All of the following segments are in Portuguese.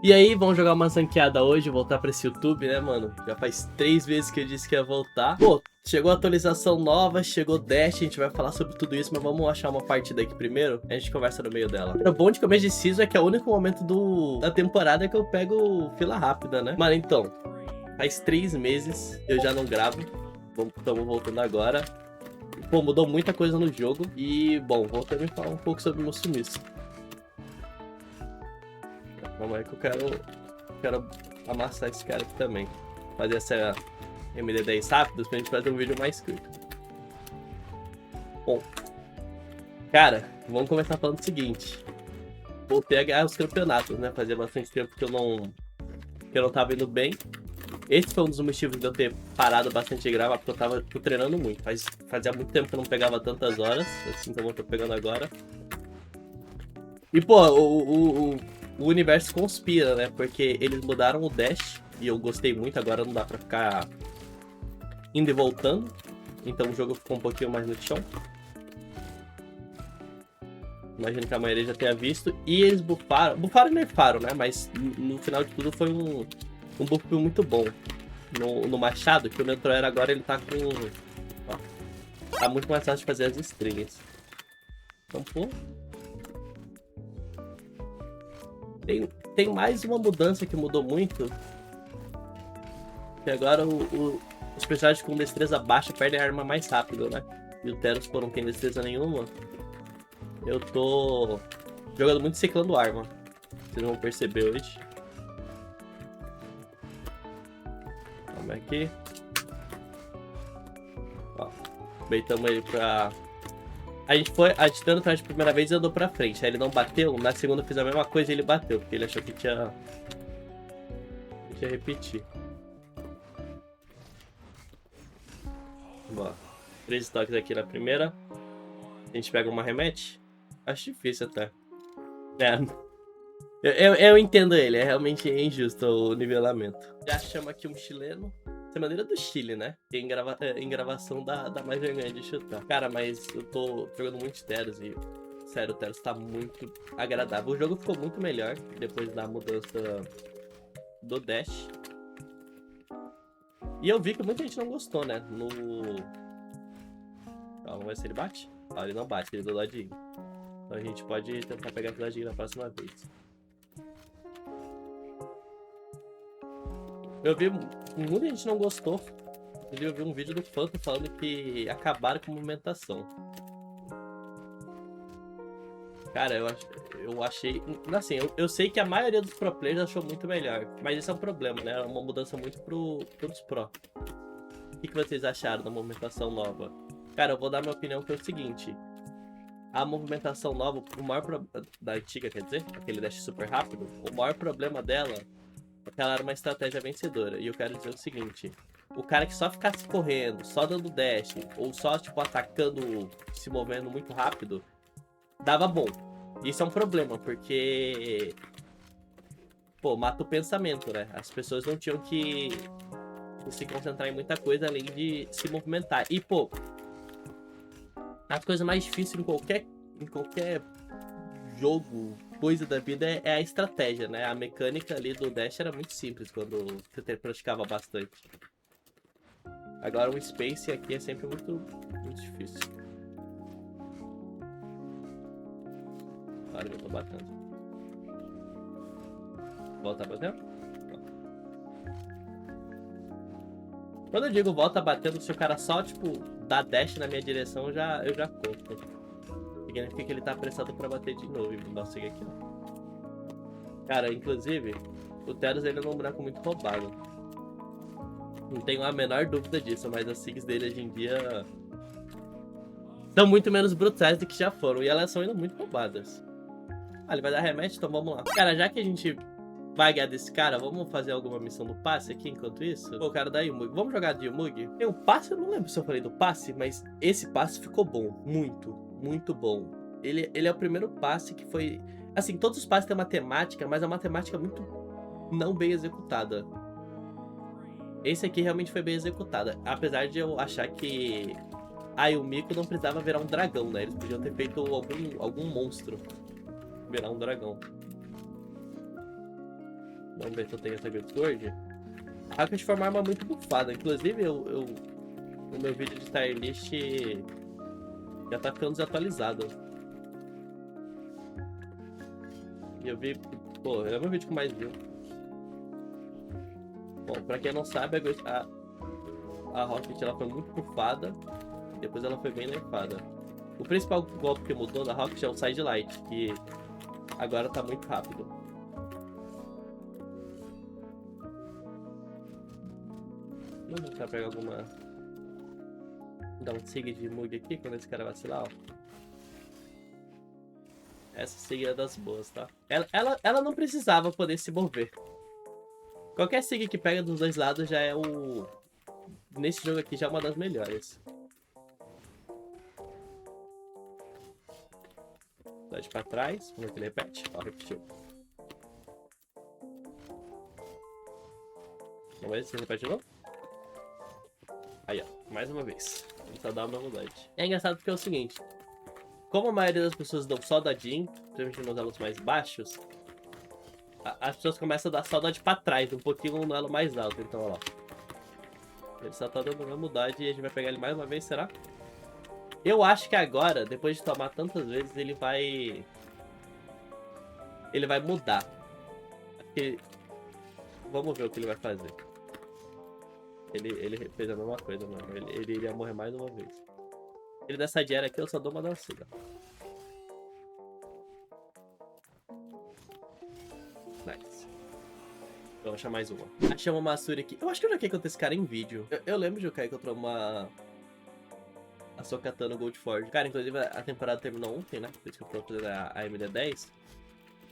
E aí, vamos jogar uma ranqueada hoje, voltar pra esse YouTube, né, mano? Já faz 3 vezes que eu disse que ia voltar. Pô, chegou atualização nova, chegou Dash, a gente vai falar sobre tudo isso, mas vamos achar uma partida aqui primeiro, a gente conversa no meio dela. O bom de começo de season é que é o único momento da temporada que eu pego fila rápida, né? Mano, então, faz 3 meses eu já não gravo, estamos voltando agora. Pô, mudou muita coisa no jogo e, bom, vou também falar um pouco sobre o meu sumiço. Calma aí que eu quero amassar esse cara aqui também. Fazer essa MD10 rápidos pra gente fazer um vídeo mais curto. Bom, cara, vamos começar falando o seguinte. Voltei a ganhar os campeonatos, né? Fazia bastante tempo que eu não tava indo bem. Esse foi um dos motivos de eu ter parado bastante de gravar, porque tô treinando muito. Fazia muito tempo que eu não pegava tantas horas, assim como eu tô pegando agora. E, pô, o universo conspira, né? Porque eles mudaram o dash e eu gostei muito. Agora não dá pra ficar indo e voltando. Então o jogo ficou um pouquinho mais no chão. Imagino que a maioria já tenha visto. E eles buffaram. Buffaram e nerfaram, né? Mas no final de tudo foi um buff muito bom. No Machado, que o Neutroera agora ele tá com... Ó, tá muito mais fácil de fazer as strings. Então, pô... Tem mais uma mudança que mudou muito. Que agora os personagens com destreza baixa perdem a arma mais rápido, né? E o Teros, pô, não tem destreza nenhuma. Eu tô jogando muito ciclando arma. Vocês vão perceber hoje. Vamos aqui. Ó, beitamos ele pra... A gente dando atrás de primeira vez e andou pra frente. Aí ele não bateu. Na segunda eu fiz a mesma coisa e ele bateu. Porque ele achou que tinha repetir. Ó, 3 estoques aqui na primeira. A gente pega uma rematch. Acho difícil até. Eu entendo ele, é realmente injusto o nivelamento. Já chama aqui um chileno. Essa é maneira do Chile, né? Tem em gravação da mais vergonha de chutar. Cara, mas eu tô jogando muito Teros e... Sério, o Teros tá muito agradável. O jogo ficou muito melhor depois da mudança do Dash. E eu vi que muita gente não gostou, né? Vamos ver se ele bate. Ah, ele não bate, ele é do ladinho. Então a gente pode tentar pegar esse ladinho na próxima vez. Eu vi muita gente não gostou. Eu vi um vídeo do Phantom falando que acabaram com a movimentação. Cara, eu achei... Assim, eu sei que a maioria dos pro players achou muito melhor. Mas esse é um problema, né? É uma mudança muito pros pro. O que vocês acharam da movimentação nova? Cara, eu vou dar minha opinião que é o seguinte. A movimentação nova, da antiga, quer dizer, aquele dash super rápido, o maior problema dela é que ela era uma estratégia vencedora. E eu quero dizer o seguinte: o cara que só ficasse correndo, só dando dash, ou só, tipo, atacando, se movendo muito rápido, dava bom. Isso é um problema, porque... Pô, mata o pensamento, né? As pessoas não tinham que se concentrar em muita coisa além de se movimentar. E, pô, a coisa mais difícil em qualquer jogo, coisa da vida, é a estratégia, né? A mecânica ali do dash era muito simples quando você praticava bastante. Agora o space aqui é sempre muito difícil. Olha, eu tô batendo. Volta batendo? Quando eu digo volta batendo, se o cara só, tipo, dá dash na minha direção, eu já conto. Significa que ele tá apressado pra bater de novo. E vou seguir aqui, ó. Cara, inclusive, o Teros ele é um boneco muito roubado. Não tenho a menor dúvida disso, mas as SIGs dele hoje em dia são muito menos brutais do que já foram. E elas são ainda muito roubadas. Ah, ele vai dar rematch? Então vamos lá. Cara, já que a gente vai ganhar desse cara, vamos fazer alguma missão do passe aqui enquanto isso? Pô, o cara da Yumug. Vamos jogar de Yumug? Tem um passe, eu não lembro se eu falei do passe, mas esse passe ficou bom. Muito, muito bom. Ele é o primeiro passe que foi... Assim, todos os passes têm matemática, mas a matemática é muito não bem executada. Esse aqui realmente foi bem executada. Apesar de eu achar que a Yumiko não precisava virar um dragão, né? Eles podiam ter feito algum monstro virar um dragão. Vamos ver se eu tenho essa Great Sword. A Rocket foi uma arma muito bufada. Inclusive, o meu vídeo de tier list já tá ficando desatualizado. E eu vi... Pô, é o meu vídeo com mais view. Bom, pra quem não sabe, a Rocket ela foi muito bufada. Depois ela foi bem nerfada. O principal golpe que mudou da Rocket é o Side Light, que agora tá muito rápido. Vamos tentar pegar alguma... Dar um sig de mug aqui quando esse cara vacilar, ó. Essa sig é das boas, tá? Ela não precisava poder se mover. Qualquer sig que pega dos dois lados já é o... Nesse jogo aqui já é uma das melhores. Dá de pra trás, vamos ver que ele repete. Ó, repetiu. Vamos ver se ele repete de novo. Aí, ó, mais uma vez. Vamos só dar uma novidade. É engraçado porque é o seguinte. Como a maioria das pessoas dão só dadinho, principalmente nos elos mais baixos, as pessoas começam a dar só dad pra trás, um pouquinho no elo mais alto. Então, ó lá. Ele só tá dando uma mudade e a gente vai pegar ele mais uma vez, será? Eu acho que agora, depois de tomar tantas vezes, ele vai... Ele vai mudar. Vamos ver o que ele vai fazer. Ele fez a mesma coisa, mano. Ele iria morrer mais uma vez. Ele dessa diária aqui, eu só dou uma dançada. Nice. Vou achar mais uma. Achei uma Masuri aqui. Eu acho que eu já caí contra esse cara em vídeo. Eu lembro de eu cair contra uma... A Sokatano Goldforge. Cara, inclusive a temporada terminou ontem, né? Por isso que eu tô fazendo a MD10.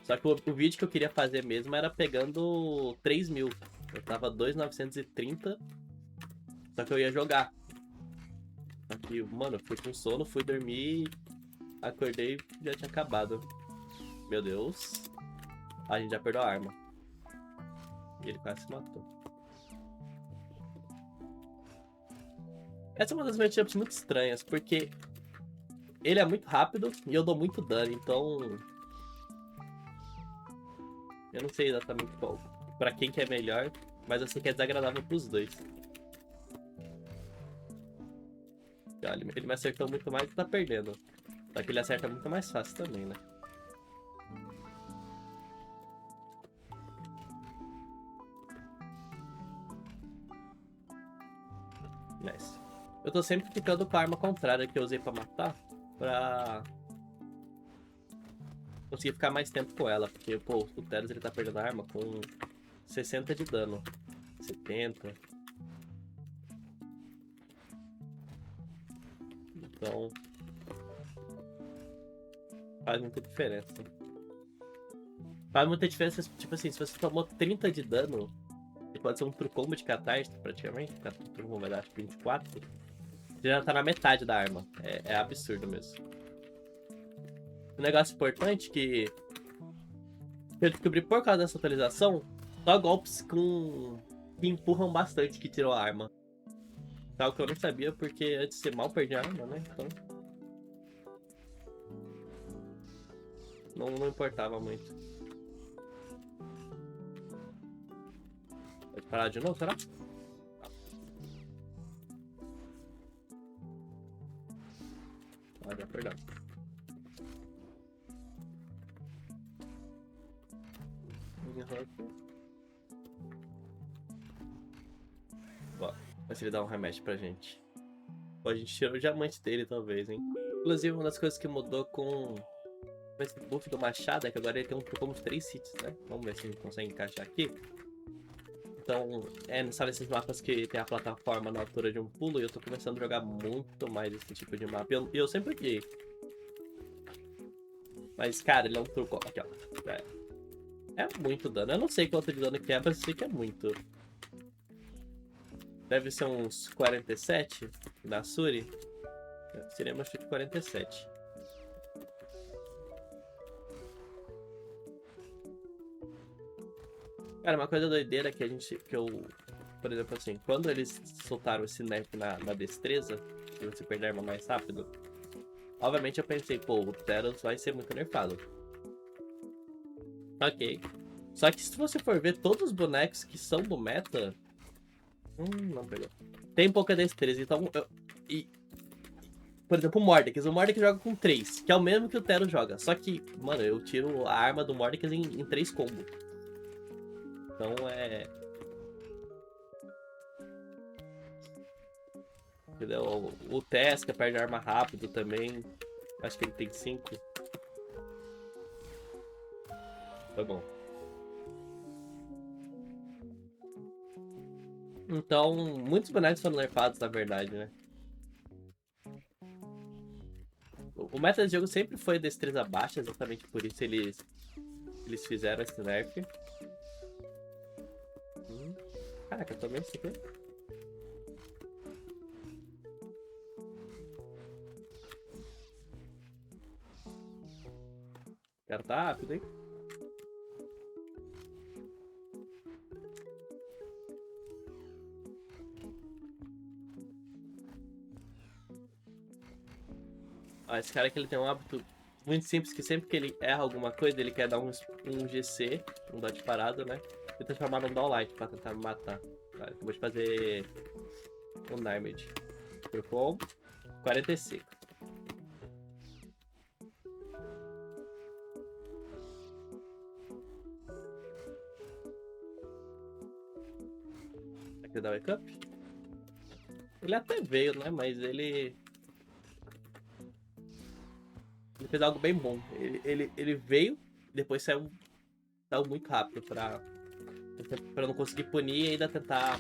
Só que o vídeo que eu queria fazer mesmo era pegando 3.000. Eu tava 2.930. Só que eu ia jogar. Aqui, mano, fui com sono, fui dormir, acordei e já tinha acabado. Meu Deus. A gente já perdeu a arma. E ele quase se matou. Essa é uma das matchups muito estranhas, porque ele é muito rápido e eu dou muito dano, então... Eu não sei exatamente qual, pra quem que é melhor, mas eu sei que é desagradável pros dois. Olha, ele me acertou muito mais e tá perdendo. Só que ele acerta muito mais fácil também, né? Nice. Eu tô sempre ficando com a arma contrária que eu usei pra matar, pra conseguir ficar mais tempo com ela. Porque, pô, o Teros ele tá perdendo a arma com 60 de dano. 70. Então... faz muita diferença. Faz muita diferença, tipo assim, se você tomou 30 de dano, pode ser um true combo de catarse praticamente, porque o true combo vai dar acho, 24, você já tá na metade da arma. É absurdo mesmo. Um negócio importante que eu descobri por causa dessa atualização, só golpes que empurram bastante que tirou a arma. Algo que eu não sabia, porque antes você mal perdia a arma, né? Então... Não importava muito. Pode parar de novo, será? Ah, já perdão. Ó, mas ele dá um remédio pra gente. Pô, a gente tirou o diamante dele, talvez, hein? Inclusive, uma das coisas que mudou com esse buff do machado é que agora ele tem um como de 3 hits, né? Vamos ver se a gente consegue encaixar aqui. Então, sabe esses mapas que tem a plataforma na altura de um pulo? E eu tô começando a jogar muito mais esse tipo de mapa. E eu sempre odiei. Mas, cara, ele é um truco. Aqui, ó. É muito dano. Eu não sei quanto de dano que é, mas eu sei que é muito. Deve ser uns 47 da Suri. Seria mais de 47. Cara, uma coisa doideira que eu, por exemplo assim, quando eles soltaram esse nerf na destreza, que você perde a arma mais rápido, obviamente eu pensei, pô, o Teros vai ser muito nerfado. Ok. Só que se você for ver todos os bonecos que são do meta... não pegou. Tem pouca destreza, então... Por exemplo, o Mordekaiser. O Mordekaiser joga com 3, que é o mesmo que o Tero joga. Só que, mano, eu tiro a arma do Mordekaiser em 3 combos. Então é... Entendeu? O Tesca perde arma rápido também. Acho que ele tem 5. Tá bom. Então, muitos bonecos foram nerfados, na verdade, né? O meta do jogo sempre foi destreza baixa, exatamente por isso eles fizeram esse nerf. Caraca, eu tomei isso aqui. O cara tá rápido, hein? Ó, esse cara aqui ele tem um hábito muito simples, que sempre que ele erra alguma coisa, ele quer dar um GC, um dot parado, né? E transformar num downlight pra tentar me matar. Tá, eu vou te fazer um damage. Pro combo, 45. Aqui dá wake up. Ele até veio, né? Mas ele fez algo bem bom. Ele veio, depois saiu muito rápido pra não conseguir punir e ainda tentar...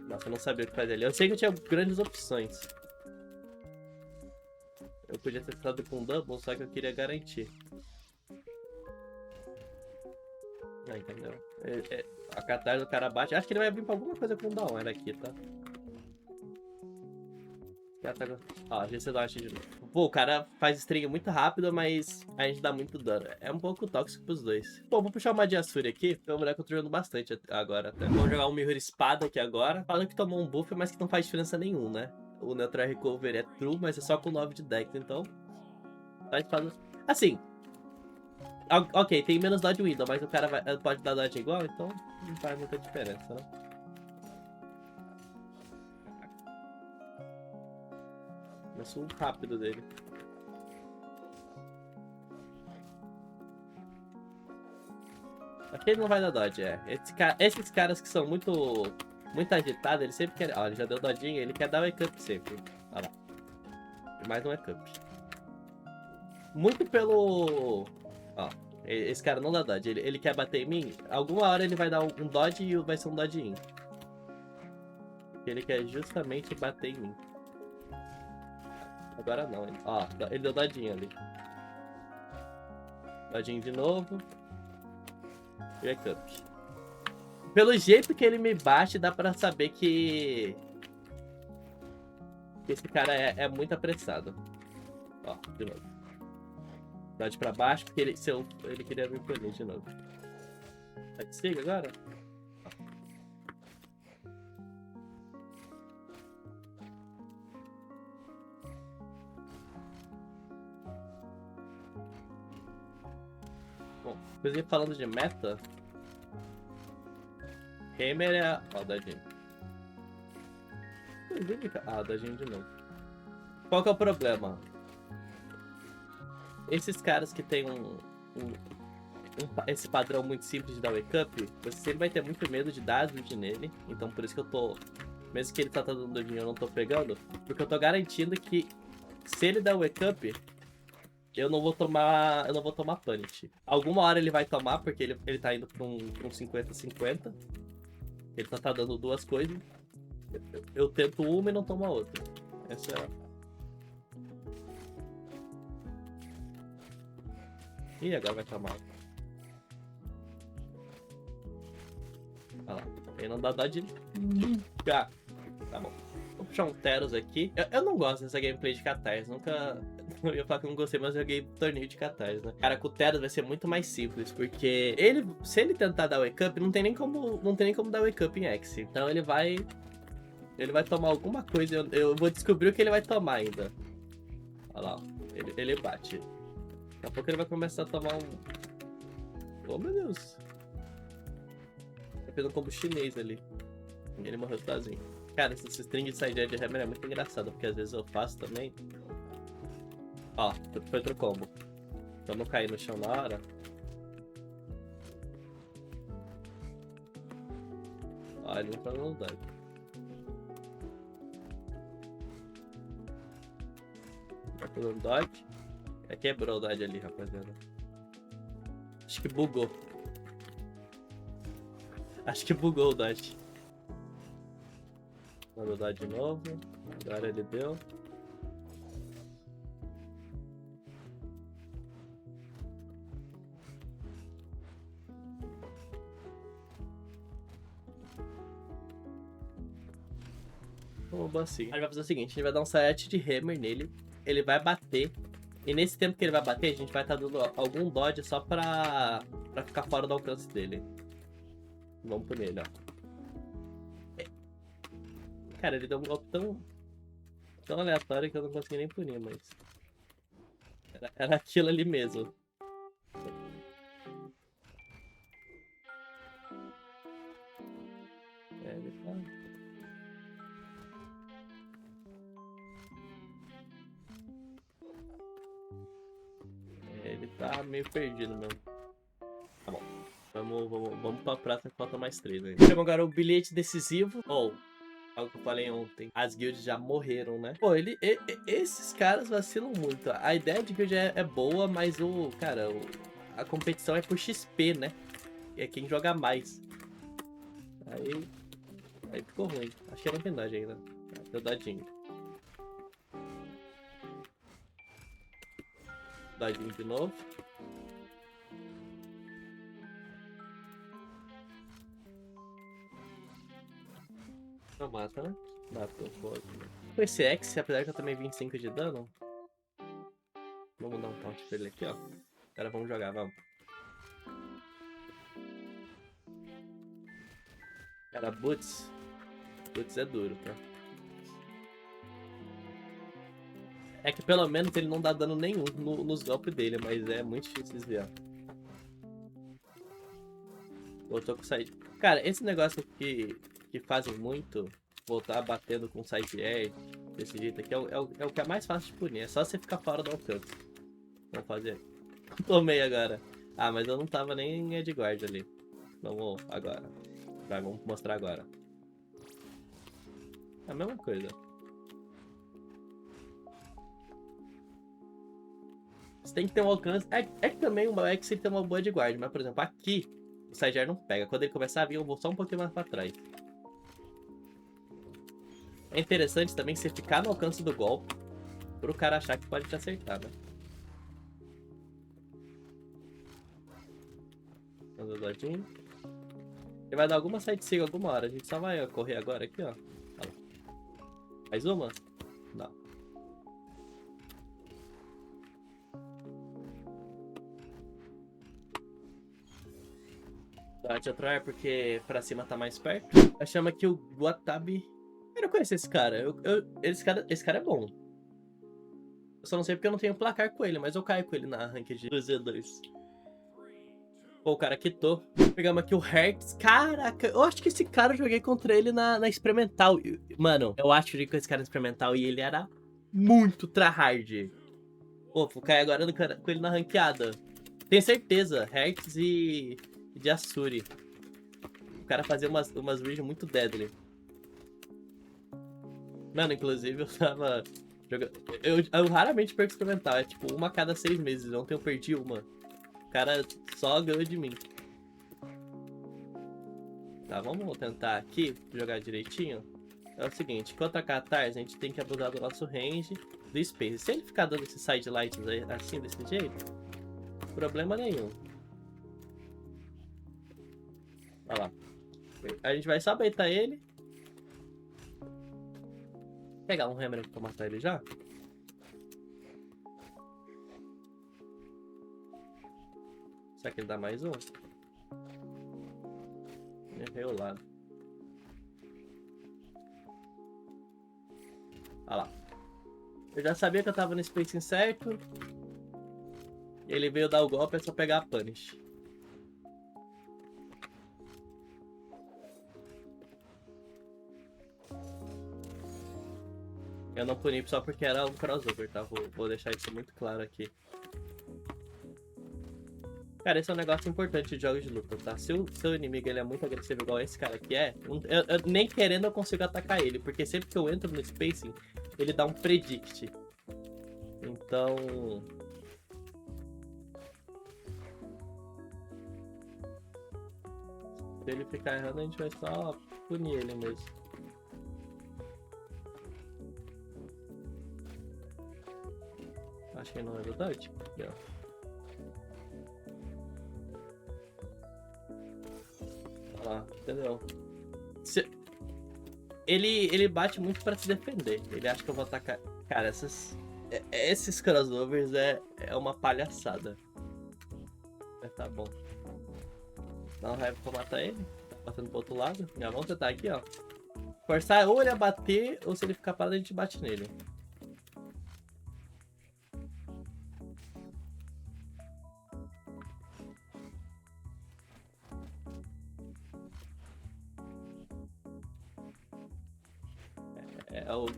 Nossa, eu não sabia o que fazer ali. Eu sei que eu tinha grandes opções. Eu podia ter tentado com double, só que eu queria garantir. Ah, entendeu? A catarse do cara bate. Acho que ele vai vir pra alguma coisa com down aqui, tá? Ó, a gente dá uma de novo. Pô, o cara faz string muito rápido, mas a gente dá muito dano. É um pouco tóxico pros dois. Bom, vou puxar uma de Asuri aqui, porque o moleque eu tô jogando bastante agora. Até. Vamos jogar um Mirror Espada aqui agora. Falando que tomou um buff, mas que não faz diferença nenhum, né? O Neutral Recover é true, mas é só com 9 de dex, então... Tá espada... Assim... Ok, tem menos dodge window, mas o cara pode dar dodge igual, então não faz muita diferença, né? Começou o rápido dele. Aqui ele não vai dar dodge, é. Esses caras que são muito agitados, ele sempre quer... Ó, ele já deu dodinho, ele quer dar wake up sempre. Olha lá. Mais um wake up. Muito pelo... Ó, esse cara não dá dodge. Ele quer bater em mim, alguma hora ele vai dar um dodge e vai ser um dodge in. Porque ele quer justamente bater em mim. Agora não, ó, ele deu dadinho ali. Dadinho de novo. E wake up. Pelo jeito que ele me bate, dá pra saber que esse cara é muito apressado. Ó, de novo. Dodge pra baixo, porque ele queria me punir de novo. Tá de siga agora? Bom, inclusive falando de meta, Hammer é... Ó, dadinho. Ah, dadinho de novo. Qual que é o problema? Esses caras que tem esse padrão muito simples de dar wake up, você sempre vai ter muito medo de dar ult nele. Então por isso que eu tô... Mesmo que ele tá dando dadinho, eu não tô pegando. Porque eu tô garantindo que se ele der wake up... Eu não vou tomar punish. Alguma hora ele vai tomar, porque ele tá indo pra um 50-50. Ele tá dando duas coisas. Eu tento uma e não tomo a outra. Essa é a... Ih, agora vai tomar. Olha lá. Ele não dá dodge. Ah, tá bom. Vou puxar um Teros aqui. Eu não gosto dessa gameplay de Catarse. Nunca... Eu ia falar que eu não gostei, mas eu joguei torneio de Catarse, né? Cara, com o Teros vai ser muito mais simples, porque se ele tentar dar wake up, não tem nem como dar wake up em X. Então ele vai tomar alguma coisa. Eu vou descobrir o que ele vai tomar ainda. Olha lá, ele bate. Daqui a pouco ele vai começar a tomar Oh, meu Deus. Tá fazendo um combo chinês ali. E ele morreu sozinho. Cara, esse string de side de hammer é muito engraçado, porque às vezes eu faço também. Ó, foi outro combo. Pra não cair no chão na hora. Ó, ele não tá no dano. Vai pelo dodge. Quebrou o dodge ali, rapaziada. Acho que bugou. Acho que bugou o dodge. Mandou dodge de novo. Agora ele deu. Assim. A gente vai fazer o seguinte, a gente vai dar um set de hammer nele, ele vai bater, e nesse tempo que ele vai bater, a gente vai estar dando algum dodge só pra ficar fora do alcance dele. Vamos por ele, ó. Cara, ele deu um golpe tão aleatório que eu não consegui nem punir, mas... Era aquilo ali mesmo. Ele tá... Ele tá meio perdido mesmo. Tá bom. Vamos pra prata que falta mais 3 aí. Chegou agora o bilhete decisivo. Ou, algo que eu falei ontem. As guilds já morreram, né? Pô, esses caras vacilam muito. A ideia de guild é boa, mas a competição é por XP, né? É quem joga mais. Aí ficou ruim. Acho que era verdade ainda. Deu dadinho. Dadinho de novo. Não mata, né? Matou, pode. Com esse X, apesar que eu tomei 25 de dano. Vamos dar um taunt pra ele aqui, ó. Agora vamos jogar, vamos. Cara, Boots. Boots é duro, tá? É que pelo menos ele não dá dano nenhum nos golpes dele, mas é muito difícil desviar. Voltou com side. Cara, esse negócio que fazem muito, voltar batendo com side air, desse jeito aqui, é o que é mais fácil de punir. É só você ficar fora do alcance. Vamos fazer. Tomei agora. Ah, mas eu não tava nem em Edguard ali. Vamos agora. Vai, vamos mostrar agora. É a mesma coisa. Você tem que ter um alcance. É que também uma X tem que ter uma boa de guarda. Mas, por exemplo, aqui o Sidear não pega. Quando ele começar a vir, eu vou só um pouquinho mais pra trás. É interessante também você ficar no alcance do golpe pro cara achar que pode te acertar, né? Manda o dodinho. Ele vai dar alguma side sig alguma hora. A gente só vai correr agora aqui, ó. Mais uma? Não. Dodge atrás porque pra cima tá mais perto. A chama que o Guatabi... Eu não conheço esse cara. Esse cara é bom. Eu só não sei porque eu não tenho placar com ele, mas eu caio com ele na ranked do Z2. Pô, o cara quitou. Pegamos aqui o Hertz. Caraca, eu acho que esse cara eu joguei contra ele na experimental. Mano, eu acho que eu joguei com esse cara na experimental e ele era muito tryhard. Pô, vou cair agora com ele na ranqueada. Tenho certeza, Hertz e de Asuri. O cara fazia umas regions muito deadly. Mano, inclusive eu tava jogando... Eu raramente perco experimental, é tipo uma a cada 6 meses. Ontem eu perdi uma. O cara só ganhou de mim. Tá, vamos tentar aqui jogar direitinho. É o seguinte, contra a Catarse a gente tem que abusar do nosso range do Space. Se ele ficar dando esses side lights assim, desse jeito, problema nenhum. Olha lá. A gente vai só baitar ele. Pegar um hammer pra matar ele já. Será que ele dá mais um? Errei o lado. Olha lá. Eu já sabia que eu tava no spacing certo. Ele veio dar o golpe, é só pegar a punish. Eu não puni só porque era um crossover, tá? Vou deixar isso muito claro aqui. Cara, esse é um negócio importante de jogos de luta, tá? Se o seu inimigo ele é muito agressivo igual esse cara aqui é, eu nem querendo eu consigo atacar ele, porque sempre que eu entro no spacing, ele dá um predict. Então... se ele ficar errando, a gente vai só punir ele mesmo. Acho que não é verdade. Aqui, ó. Lá, entendeu? Ele bate muito pra se defender. Ele acha que eu vou atacar. Cara, esses crossovers é uma palhaçada. Mas tá bom. Dá um raiva pra matar ele. Tá batendo pro outro lado. Já vamos tentar aqui, ó. Forçar ou ele a bater, ou se ele ficar parado, a gente bate nele.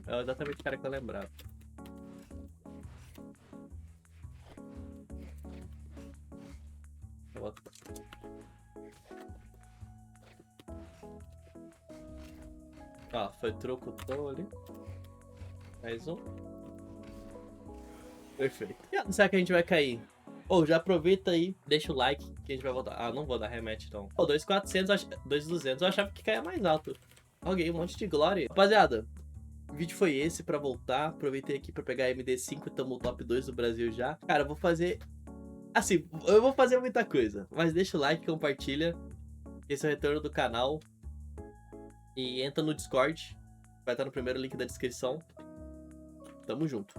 É exatamente o cara que eu lembrava. Ó, foi truco ali. Mais um. Perfeito. E será que a gente vai cair? Ou já aproveita aí, deixa o like que a gente vai voltar. Ah, não vou dar rematch então. Pô, 2.400, 2.200, eu achava que caia mais alto. Ok, um monte de glória. Rapaziada, o vídeo foi esse pra voltar. Aproveitei aqui pra pegar a MD5 e tamo no top 2 do Brasil já. Cara, eu vou fazer... assim, eu vou fazer muita coisa. Mas deixa o like, compartilha. Esse é o retorno do canal. E entra no Discord. Vai estar no primeiro link da descrição. Tamo junto.